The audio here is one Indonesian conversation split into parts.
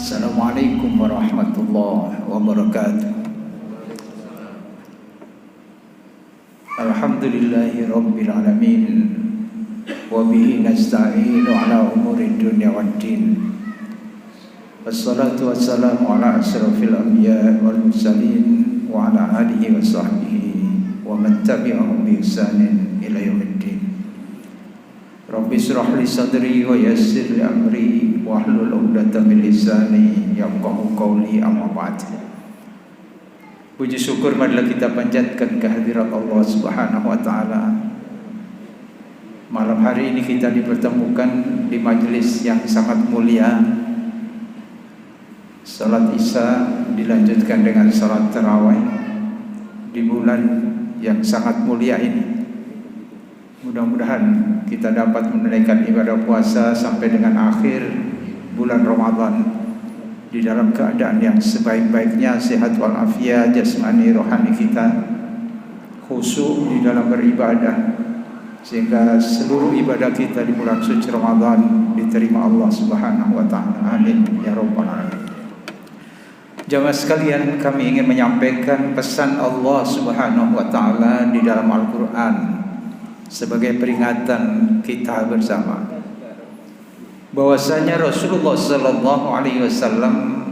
Assalamualaikum warahmatullahi wabarakatuh. Alhamdulillahi rabbil alamin. Wa bihi nasta'inu ala umuri dunya waddin. Wassalatu wassalamu ala asrafil anbiya wal mursalin wa ala alihi wa sahbihi wa man tabi'ahum bi ihsanin ila yaumiddin. Rabbi shrah li sadri wa yassir li amri wahlul 'uqdatam min lisani yafqahu qawli, amma ba'd. Puji syukur marilah kita panjatkan kehadirat Allah Subhanahu wa taala. Malam hari ini kita dipertemukan di majelis yang sangat mulia. Salat Isya dilanjutkan dengan salat tarawih di bulan yang sangat mulia ini. Mudah-mudahan kita dapat menunaikan ibadah puasa sampai dengan akhir bulan Ramadan di dalam keadaan yang sebaik-baiknya, sehat walafiat jasmani rohani kita, khusyuk di dalam beribadah, sehingga seluruh ibadah kita di bulan suci Ramadan diterima Allah Subhanahu wa taala. Amin ya rabbal alamin. Jamaah sekalian, kami ingin menyampaikan pesan Allah Subhanahu wa taala di dalam Al-Qur'an sebagai peringatan kita bersama, bahwasanya Rasulullah sallallahu alaihi wasallam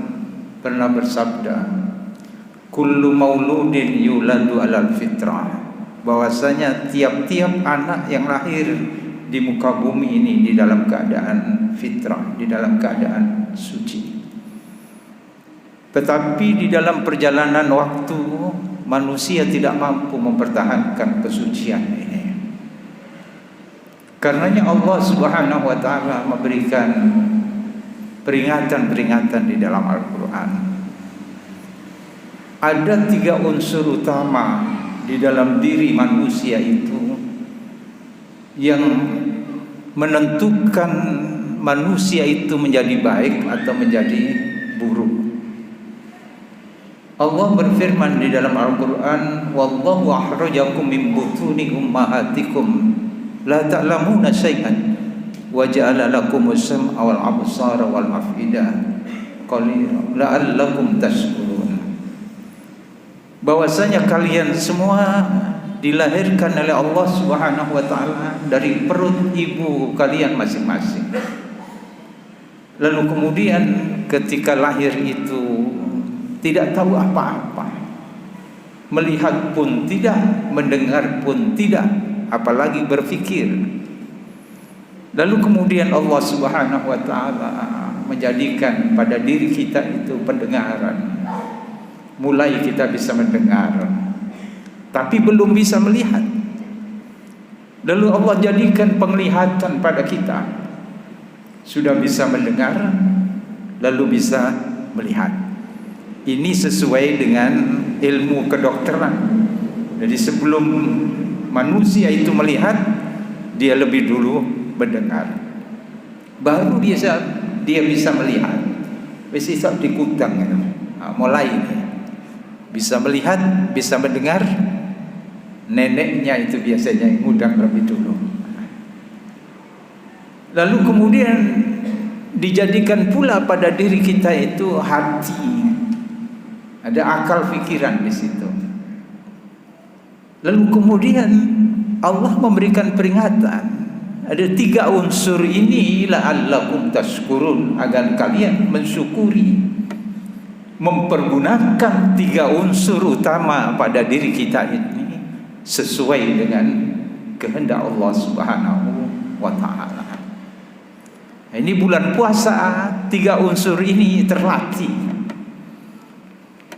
pernah bersabda, kullu mauludin yuladu alal fitrah, bahwasanya tiap-tiap anak yang lahir di muka bumi ini di dalam keadaan fitrah, di dalam keadaan suci. Tetapi di dalam perjalanan waktu manusia tidak mampu mempertahankan kesucian ini. Karenanya Allah Subhanahu wa taala memberikan peringatan-peringatan di dalam Al-Qur'an. Ada 3 unsur utama di dalam diri manusia itu yang menentukan manusia itu menjadi baik atau menjadi buruk. Allah berfirman di dalam Al-Qur'an, wallahu akhrajakum min butuni ummahatikum la ta'lamuna syai'an wa ja'ala lakumus sam'a wal absara wal af'idah qalilan la'allakum tashkurun. Bahwasanya kalian semua dilahirkan oleh Allah Subhanahu wa taala dari perut ibu kalian masing-masing. Lalu kemudian ketika lahir itu tidak tahu apa-apa, melihat pun tidak, mendengar pun tidak, apalagi berfikir. Lalu kemudian Allah Subhanahu wa taala menjadikan pada diri kita itu pendengaran. Mulai kita bisa mendengar, tapi belum bisa melihat. Lalu Allah jadikan penglihatan pada kita. Sudah bisa mendengar, lalu bisa melihat. Ini sesuai dengan ilmu kedokteran. Jadi sebelum manusia itu melihat, dia lebih dulu mendengar, baru dia bisa melihat. Bisa dikutang ya. Mulai bisa melihat, bisa mendengar. Neneknya itu biasanya yang ngudang lebih dulu. Lalu kemudian dijadikan pula pada diri kita itu hati. Ada akal pikiran di situ. Lalu kemudian Allah memberikan peringatan. Ada 3 unsur ini la'allakum tashkurun, agar kalian mensyukuri, mempergunakan 3 unsur utama pada diri kita ini sesuai dengan kehendak Allah Subhanahu wa taala. Ini bulan puasa 3 unsur ini terlatih.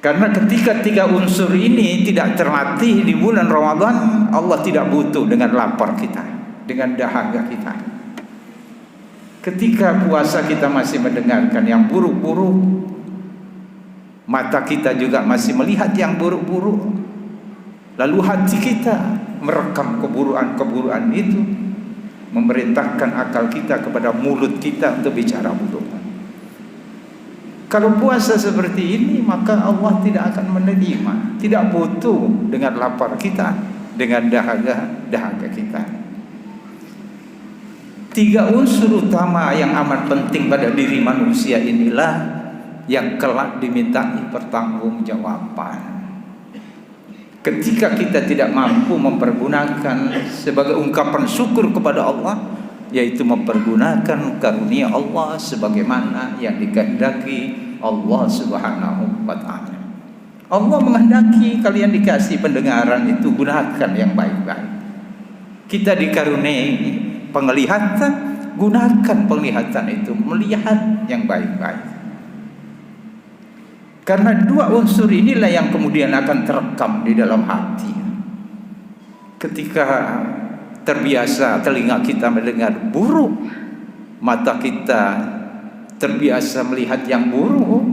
Karena ketika 3 unsur ini tidak terlatih di bulan Ramadan, Allah tidak butuh dengan lapar kita, dengan dahaga kita. Ketika puasa kita masih mendengarkan yang buruk-buruk, mata kita juga masih melihat yang buruk-buruk, lalu hati kita merekam keburukan-keburukan itu, memerintahkan akal kita kepada mulut kita untuk bicara buruk. Kalau puasa seperti ini, maka Allah tidak akan menerima, tidak butuh dengan lapar kita, dengan dahaga kita. 3 unsur utama yang amat penting pada diri manusia inilah yang kelak dimintai pertanggungjawaban. Ketika kita tidak mampu mempergunakan sebagai ungkapan syukur kepada Allah, yaitu mempergunakan karunia Allah sebagaimana yang dikehendaki Allah Subhanahu wa ta'ala. Allah menghendaki kalian dikasih pendengaran itu, gunakan yang baik-baik. Kita dikaruniai penglihatan, gunakan penglihatan itu melihat yang baik-baik. Karena dua unsur inilah yang kemudian akan terekam di dalam hati. Ketika terbiasa telinga kita mendengar buruk, mata kita terbiasa melihat yang buruk,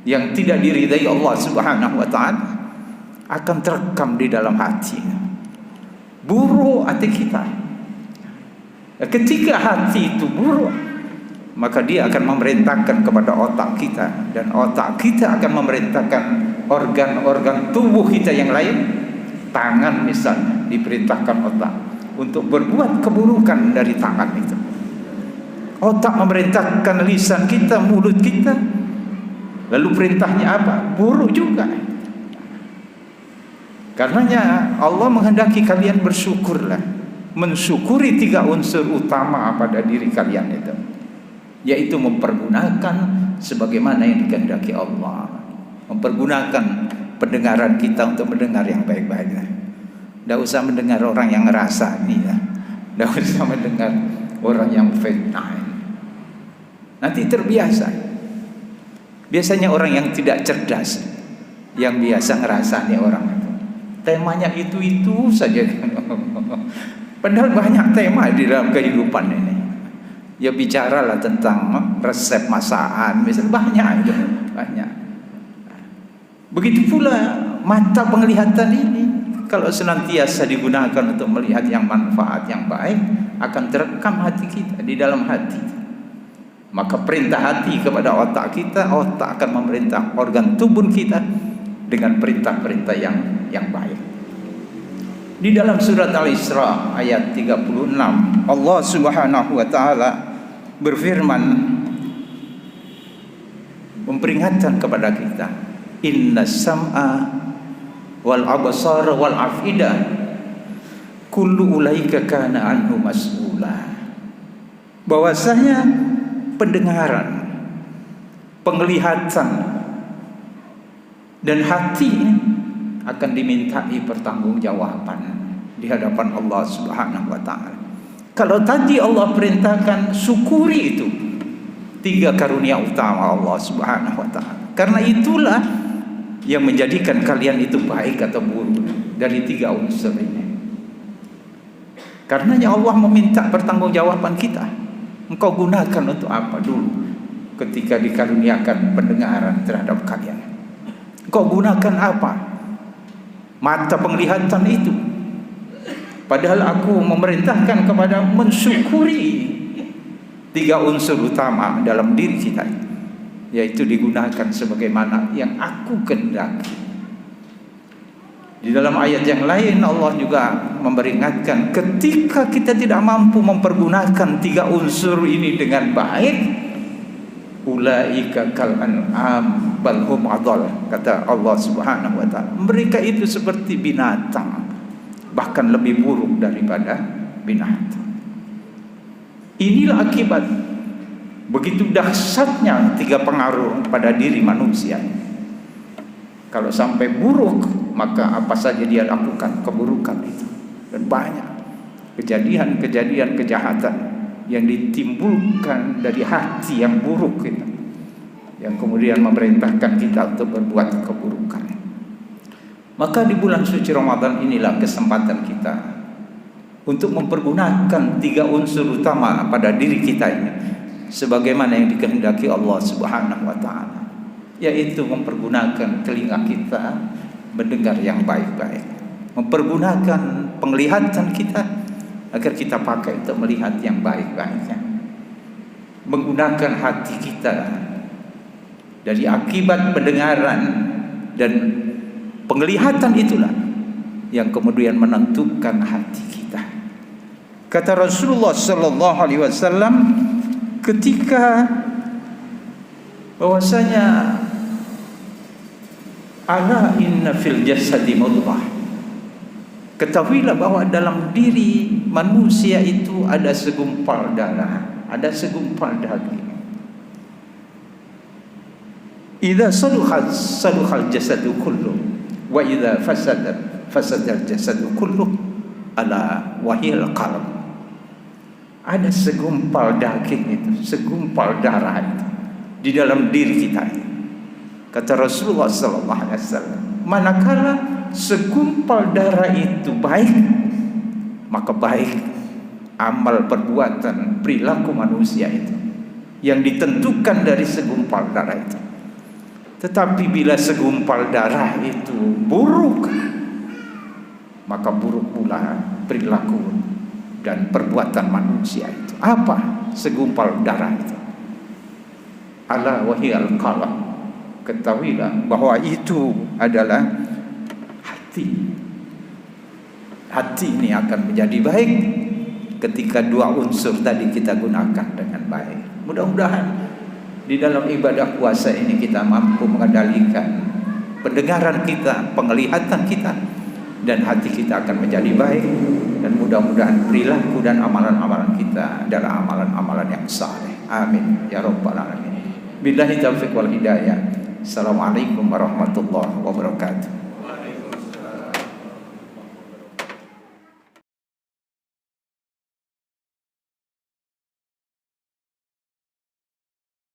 yang tidak diridai Allah Subhanahu wa ta'ala, akan terekam di dalam hati. Buruk hati kita. Ketika hati itu buruk, maka dia akan memerintahkan kepada otak kita, dan otak kita akan memerintahkan organ-organ tubuh kita yang lain. Tangan misalnya diperintahkan otak untuk berbuat keburukan dari tangan itu. Otak memerintahkan lisan kita, mulut kita. Lalu perintahnya apa? Buruk juga. Karenanya Allah menghendaki kalian bersyukurlah, mensyukuri 3 unsur utama pada diri kalian itu, yaitu mempergunakan sebagaimana yang dikehendaki Allah, mempergunakan pendengaran kita untuk mendengar yang baik-baik. Tidak usah mendengar orang yang ngerasa nih ya, tidak usah mendengar orang yang fitnah. Nanti terbiasa. Biasanya orang yang tidak cerdas, yang biasa ngerasa nih orang itu, temanya itu saja. Padahal banyak tema di dalam kehidupan ini. Ya bicaralah tentang resep masakan, misalnya banyak itu, banyak. Begitu pula mata penglihatan ini, kalau senantiasa digunakan untuk melihat yang manfaat, yang baik, akan terekam hati kita di dalam hati. Maka perintah hati kepada otak kita, otak akan memerintah organ tubuh kita dengan perintah-perintah yang baik. Di dalam surat Al-Isra ayat 36, Allah Subhanahu wa ta'ala berfirman, memperingatkan kepada kita, inna sam'a wal absara wal afida kullu ulaika kana anhu mas'ula. Bahwasanya pendengaran, penglihatan, dan hati akan dimintai pertanggungjawaban di hadapan Allah Subhanahu wa ta'ala. Kalau tadi Allah perintahkan syukuri itu 3 karunia utama Allah Subhanahu wa ta'ala. Karena itulah yang menjadikan kalian itu baik atau buruk dari 3 unsur ini. Karenanya Allah meminta pertanggungjawaban kita. Engkau gunakan untuk apa dulu ketika dikaruniakan pendengaran terhadap kalian? Engkau gunakan apa? Mata penglihatan itu. Padahal aku memerintahkan kepada mensyukuri 3 unsur utama dalam diri kita, yaitu digunakan sebagaimana yang aku kehendaki. Di dalam ayat yang lain Allah juga memperingatkan, ketika kita tidak mampu mempergunakan 3 unsur ini dengan baik, ulaika kal an'am bal hum adall, kata Allah Subhanahu wa ta'ala. Mereka itu seperti binatang, bahkan lebih buruk daripada binatang. Inilah akibat begitu dahsyatnya 3 pengaruh pada diri manusia. Kalau sampai buruk, maka apa saja dia lakukan keburukan itu. Dan banyak kejadian-kejadian kejahatan yang ditimbulkan dari hati yang buruk itu, yang kemudian memerintahkan kita untuk berbuat keburukan. Maka di bulan suci Ramadan inilah kesempatan kita untuk mempergunakan 3 unsur utama pada diri kita ini sebagaimana yang dikehendaki Allah Subhanahu wa ta'ala, yaitu mempergunakan telinga kita mendengar yang baik-baik, mempergunakan penglihatan kita agar kita pakai untuk melihat yang baik-baiknya, menggunakan hati kita dari akibat pendengaran dan penglihatan itulah yang kemudian menentukan hati kita. Kata Rasulullah sallallahu alaihi wasallam, ketika bahwasanya ala inna fil jasadi mudghah, ketahuilah bahwa dalam diri manusia itu ada segumpal darah, ada segumpal daging. Idza saluhal jasadu kullu wa idza fasadal jasadu kullu ala wahiyal qalb. Ada segumpal daging itu, segumpal darah itu di dalam diri kita. Kata Rasulullah sallallahu alaihi wasallam, manakala segumpal darah itu baik, maka baik amal perbuatan perilaku manusia itu yang ditentukan dari segumpal darah itu. Tetapi bila segumpal darah itu buruk, maka buruk pula perilaku dan perbuatan manusia itu. Apa segumpal darah itu? Ala wahiyal qalb. Ketahuilah bahwa itu adalah hati. Hati ini akan menjadi baik ketika dua unsur tadi kita gunakan dengan baik. Mudah-mudahan di dalam ibadah puasa ini kita mampu mengendalikan pendengaran kita, penglihatan kita, dan hati kita akan menjadi baik. Dan mudah-mudahan perilaku dan amalan-amalan kita adalah amalan-amalan yang saleh. Amin ya rabbal alamin. Billahi taufiq wal hidayah. Assalamualaikum warahmatullahi wabarakatuh.